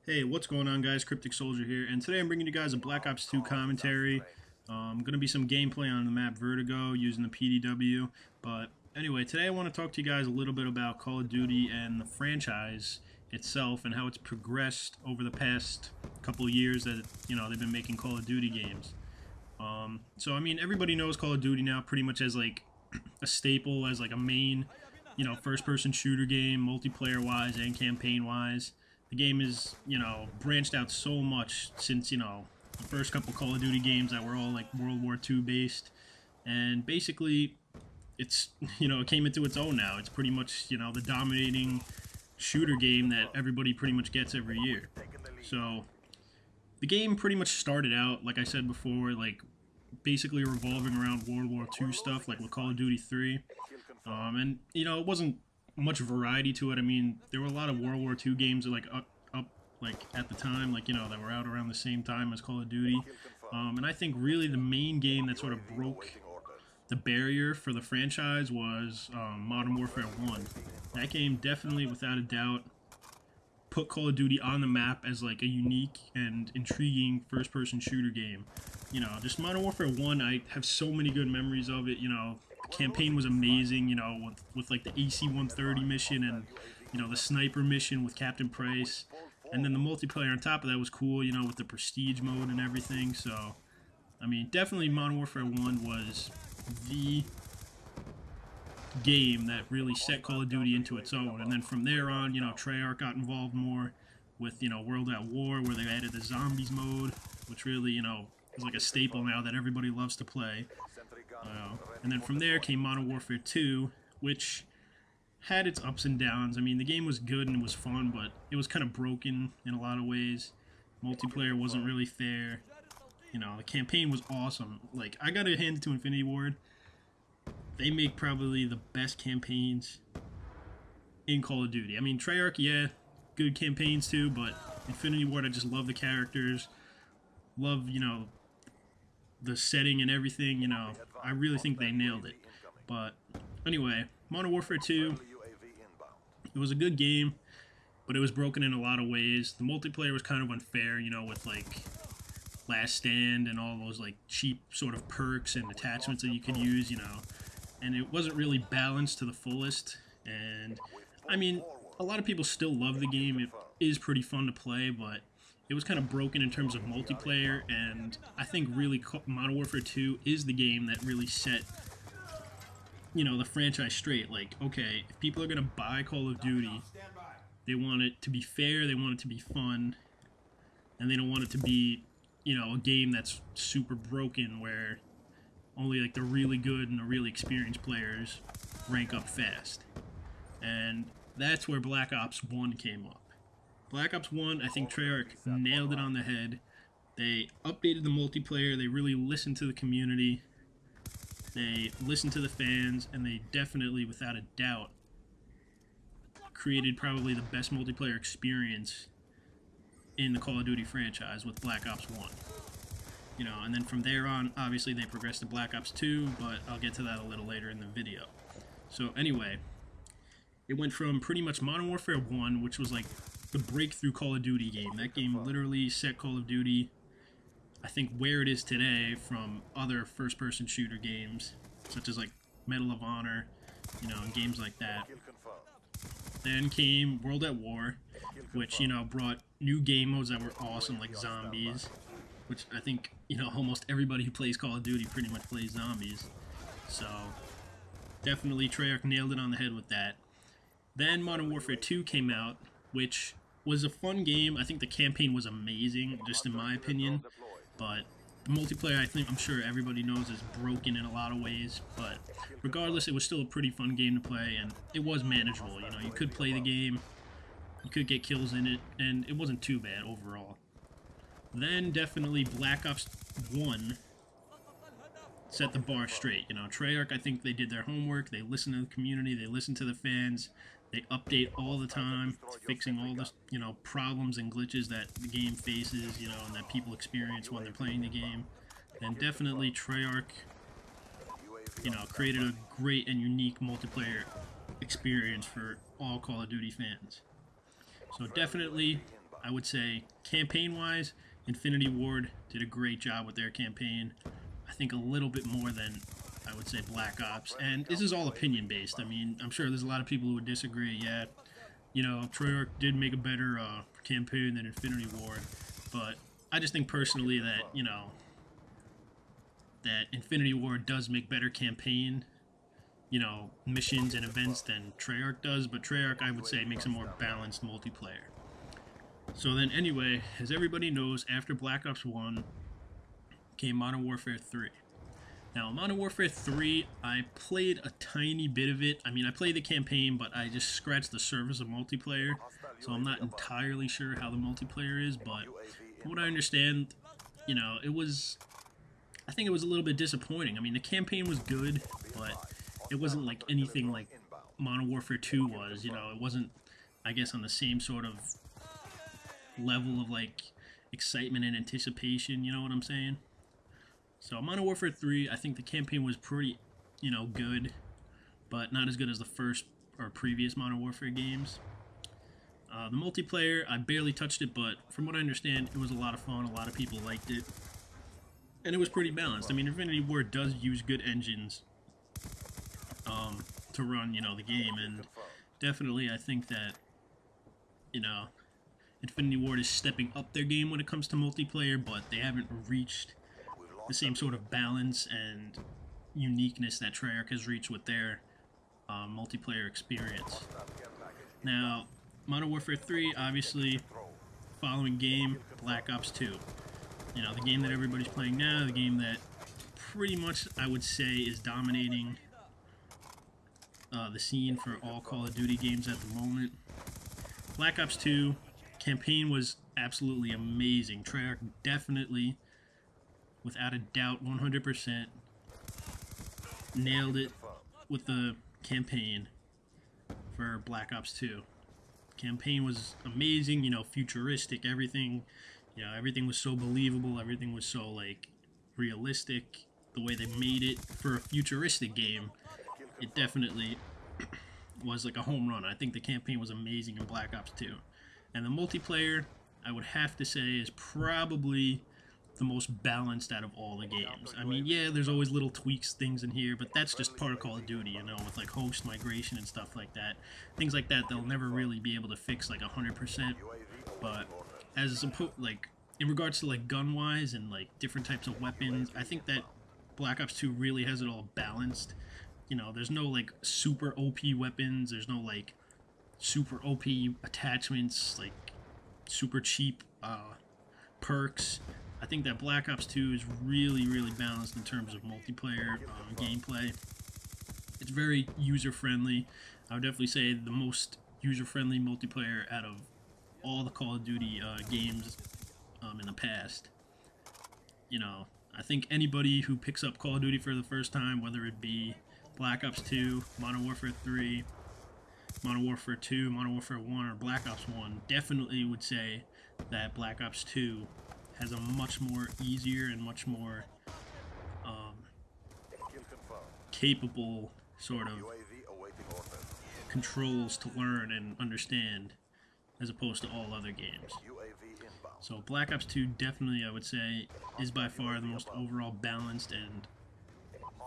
Hey, what's going on, guys? Cryptic Soldier here, and today I'm bringing you guys a Black Ops 2 commentary. Going to be some gameplay on the map Vertigo using the PDW. But anyway, today I want to talk to you guys a little bit about Call of Duty and the franchise itself and how it's progressed over the past couple of years that they've been making Call of Duty games. So I mean, everybody knows Call of Duty now pretty much as like a staple, as like a main, first-person shooter game, multiplayer-wise and campaign-wise. The game is, branched out so much since, the first couple Call of Duty games that were all like World War II based. And basically, it's, it came into its own now. It's pretty much, the dominating shooter game that everybody pretty much gets every year. So, the game pretty much started out, like I said before, like basically revolving around World War II stuff, like with Call of Duty 3. And, it wasn't much variety to it. I mean, there were a lot of World War II games like up like at the time, like that were out around the same time as Call of Duty. And I think really the main game that sort of broke the barrier for the franchise was Modern Warfare 1. That game definitely, without a doubt, put Call of Duty on the map as like a unique and intriguing first-person shooter game. Just Modern Warfare 1, I have so many good memories of it. The campaign was amazing, with like the AC-130 mission and, the sniper mission with Captain Price. And then the multiplayer on top of that was cool, with the prestige mode and everything. So, I mean, definitely Modern Warfare 1 was the game that really set Call of Duty into its own. And then from there on, Treyarch got involved more with, World at War, where they added the zombies mode, which really, is like a staple now that everybody loves to play. And then from there came Modern Warfare 2, which had its ups and downs. I mean, the game was good and it was fun, but it was kind of broken in a lot of ways. Multiplayer wasn't really fair. The campaign was awesome. Like, I gotta hand it to Infinity Ward. They make probably the best campaigns in Call of Duty. I mean, Treyarch, yeah, good campaigns too, but Infinity Ward, I just love the characters. Love, the setting and everything, I really think they nailed it. But anyway, Modern Warfare 2, it was a good game, but it was broken in a lot of ways. The multiplayer was kind of unfair, with like Last Stand and all those like cheap sort of perks and attachments that you could use, and it wasn't really balanced to the fullest. And I mean, a lot of people still love the game. It is pretty fun to play, but it was kind of broken in terms of multiplayer, and I think really Modern Warfare 2 is the game that really set, the franchise straight. Like, okay, if people are going to buy Call of Duty, they want it to be fair, they want it to be fun, and they don't want it to be, a game that's super broken where only like the really good and the really experienced players rank up fast. And that's where Black Ops 1 came up. Black Ops 1, I think Treyarch nailed it on the head. They updated the multiplayer, they really listened to the community, they listened to the fans, and they definitely, without a doubt, created probably the best multiplayer experience in the Call of Duty franchise with Black Ops 1. And then from there on, obviously they progressed to Black Ops 2, but I'll get to that a little later in the video. So anyway, it went from pretty much Modern Warfare 1, which was like the breakthrough Call of Duty game. That game literally set Call of Duty, I think, where it is today from other first-person shooter games, such as like Medal of Honor, and games like that. Then came World at War, which, brought new game modes that were awesome, like zombies, which I think, almost everybody who plays Call of Duty pretty much plays zombies. So, definitely Treyarch nailed it on the head with that. Then Modern Warfare 2 came out, which was a fun game. I think the campaign was amazing, just in my opinion. But the multiplayer, I'm sure everybody knows, is broken in a lot of ways. But regardless, it was still a pretty fun game to play, and it was manageable. You could play the game, you could get kills in it, and it wasn't too bad overall. Then definitely Black Ops 1 set the bar straight. Treyarch, I think they did their homework, they listened to the community, they listened to the fans, they update all the time, fixing all the, problems and glitches that the game faces, and that people experience when they're playing the game. And definitely Treyarch, created a great and unique multiplayer experience for all Call of Duty fans. So definitely, I would say campaign-wise, Infinity Ward did a great job with their campaign. I think a little bit more than, I would say, Black Ops. And this is all opinion-based. I mean, I'm sure there's a lot of people who would disagree. Yeah, you know, Treyarch did make a better campaign than Infinity Ward. But I just think personally that, you know, that Infinity Ward does make better campaign, you know, missions and events than Treyarch does. But Treyarch, I would say, makes a more balanced multiplayer. So then anyway, as everybody knows, after Black Ops 1 came Modern Warfare 3. Now, Modern Warfare 3, I played a tiny bit of it. I mean, I played the campaign, but I just scratched the surface of multiplayer. So I'm not entirely sure how the multiplayer is, but from what I understand, you know, I think it was a little bit disappointing. I mean, the campaign was good, but it wasn't like anything like Modern Warfare 2 was, you know. It wasn't, I guess, on the same sort of level of like excitement and anticipation, you know what I'm saying? So Modern Warfare 3, I think the campaign was pretty, you know, good, but not as good as the first or previous Modern Warfare games. The multiplayer, I barely touched it, but from what I understand, it was a lot of fun. A lot of people liked it, and it was pretty balanced. I mean, Infinity Ward does use good engines to run, you know, the game, and definitely I think that, you know, Infinity Ward is stepping up their game when it comes to multiplayer, but they haven't reached the same sort of balance and uniqueness that Treyarch has reached with their multiplayer experience. Now, Modern Warfare 3, obviously, following game, Black Ops 2. You know, the game that everybody's playing now, the game that pretty much, I would say, is dominating the scene for all Call of Duty games at the moment. Black Ops 2 campaign was absolutely amazing. Treyarch definitely, without a doubt, 100% nailed it with the campaign for Black Ops 2. Campaign was amazing, you know, futuristic, everything, you know, everything was so believable, everything was so, like, realistic, the way they made it for a futuristic game. It definitely was like a home run. I think the campaign was amazing in Black Ops 2. And the multiplayer, I would have to say, is probably the most balanced out of all the games. I mean, yeah, there's always little tweaks, things in here, but that's just part of Call of Duty, you know, with like host migration and stuff like that. Things like that, they'll never really be able to fix like 100%. But as like in regards to like gun-wise and like different types of weapons, I think that Black Ops 2 really has it all balanced. You know, there's no like super OP weapons, there's no like super OP attachments, like super cheap perks. I think that Black Ops 2 is really, really balanced in terms of multiplayer gameplay. It's very user-friendly. I would definitely say the most user-friendly multiplayer out of all the Call of Duty games in the past. You know, I think anybody who picks up Call of Duty for the first time, whether it be Black Ops 2, Modern Warfare 3, Modern Warfare 2, Modern Warfare 1, or Black Ops 1, definitely would say that Black Ops 2 has a much more easier and much more capable sort of controls to learn and understand as opposed to all other games. So Black Ops 2 definitely, I would say, is by far the most overall balanced and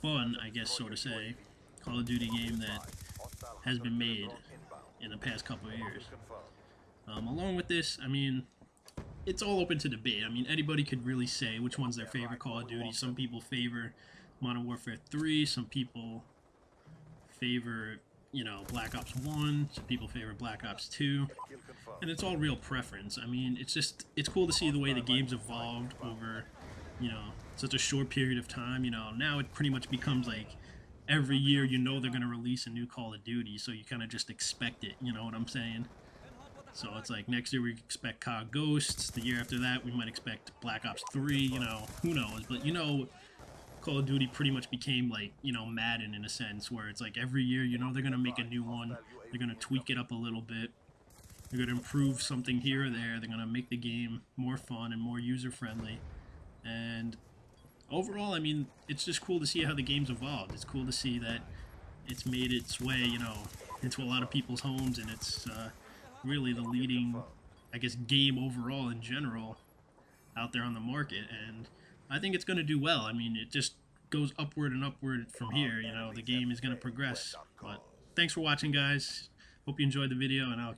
fun, I guess, so to say, Call of Duty game that has been made in the past couple of years. Along with this, I mean, it's all open to debate. I mean, anybody could really say which one's their favorite Call of Duty. Some people favor Modern Warfare 3, some people favor, you know, Black Ops 1, some people favor Black Ops 2, and it's all real preference. I mean, it's cool to see the way the game's evolved over, you know, such a short period of time. You know, now it pretty much becomes like every year, you know, they're going to release a new Call of Duty, so you kind of just expect it, you know what I'm saying? So it's like next year we expect COD Ghosts, the year after that we might expect Black Ops 3, you know, who knows, but you know, Call of Duty pretty much became like, you know, Madden in a sense, where it's like every year, you know, they're going to make a new one, they're going to tweak it up a little bit, they're going to improve something here or there, they're going to make the game more fun and more user-friendly, and overall, I mean, it's just cool to see how the game's evolved. It's cool to see that it's made its way, you know, into a lot of people's homes, and it's really the leading I guess, game overall in general out there on the market, and I think it's going to do well. I mean, it just goes upward and upward from here. You know, the game is going to progress. But thanks for watching, guys. Hope you enjoyed the video, and I'll